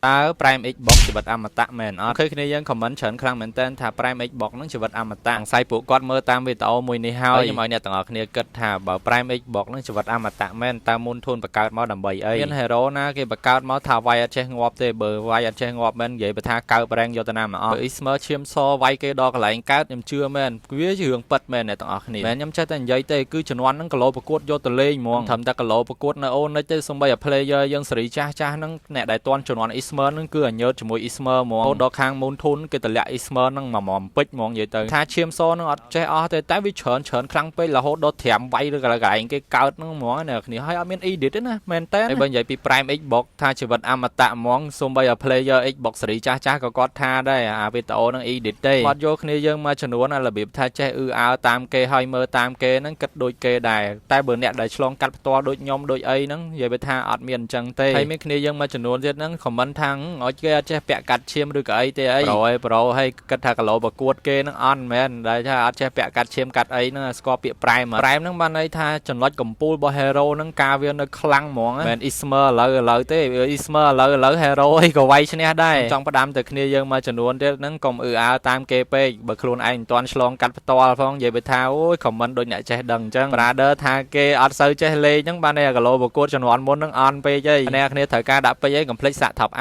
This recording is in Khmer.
ตา Prime Xbox ชีวิตอมตะแมนอ๋อเคยគ្នាយើង comment ច្រើនខ្លាំងមែនតើថា Prime Xbox នឹងជីវិតអមតៈសង្ស័យពួកគាត់មើលតាមវីដេអូមួយនេះហើយខ្ញុំឲ្យអ្នកទាំងអស់គ្នាគិតថាបើ Prime Xbox នឹងជីវិតអមតៈមែនតើមុនធូនបង្កើតមកដើម្បីអីមាន hero ណាគេបង្កើតមកថាវាយអត់ចេះងាប់ទេបើវាយអត់ចេះងាប់មែននិយាយបើថាកើបរែងយកទៅណាមកអស់ Ismer ឈាមសវាយគេដល់កន្លែងកើតខ្ញុំជឿមែនវាជារឿងពិតមែនអ្នកទាំងអស់គ្នាមែនខ្ញុំចេះតែនិយាយទេគឺជំនាន់ហ្នឹងគីឡូប្រកួតយកទៅលេងហ្មងត្រឹមតែគីឡូប្រកួតនៅអូនិចទេសូម្បីតែ player យើងសេរីចាស់ហ្នឹងអ្នកដែលតន់ជំនាន់ Ismer ហ្នឹងគឺញើតជាមួយ Ismer ហ្មងដល់ខាង Moon Thun គេតម្លាក់ Ismer ហ្នឹងមកពេជ្រហ្មងនិយាយទៅថាឈាមសហ្នឹងអត់ចេះអស់ទេតែវាច្រើនខ្លាំងពេករហូតដល់ត្រាំវាយឬកន្លែងគេកើតហ្នឹងហ្មងអ្នកគ្នាហើយអត់មាន edit ទេណាមែនតើបើនិយាយពី Prime Xbox ថាជីវិតអមតៈហ្មងសូម្បីតែ player Xbox សេរីចាស់ក៏គាត់ថាដែរអាវីដេអូហ្នឹង edit ទេគាត់យកគ្នាយើងមកចំនួនរបៀបថាចេះអើតាមគេហើយមើលតាមគេហ្នឹងគិតដូចគេដែរតែបើអ្នកដែលឆ្លងកាត់ផ្ទាល់ដូចខ្ញុំដូចអីហ្នឹងនិយាយថាអត់មានអញ្ចឹងទេហើយមានគ្នាយើងមកចំនួនទៀតហ្នឹង comment ថាឲ្យគេអត់ចេះពាក់កាត់ឈាមឬក៏អីទេអីប្រូហើយគិតថាគីឡូប្រកួតគេហ្នឹងអត់មែនដែលថាអត់ចេះពាក់កាត់ឈាមកាត់អីហ្នឹងស្គាល់ពាក្យ Prime ហ្នឹងបានន័យថាចំណុចកំពូលរបស់ hero ហ្នឹងការវានៅខ្លាំងហ្មងមែន Ismer ឥឡូវទេ Ismer ឥឡូវ hero អីក៏វាយឈ្នះដែរចង់ផ្ដាំទៅគ្នាយើងមកចំនួនទៀតហ្នឹងកុំតាមគេពេកបើខ្លួនឯងមិនទាន់ឆ្លងកាត់ផ្ទាល់ផងនិយាយថាអូយ comment ដូចអ្នកចេះដឹងអញ្ចឹង brother ថាគេអត់សូវចេះលេងហ្នឹងបានន័យគីឡូប្រកួតចំនួនមុនហ្នឹងអន់ពេកអីអ្នកគ្នាត្រូវការដាក់ពេកអីកុំភ្លេចសាក់ top up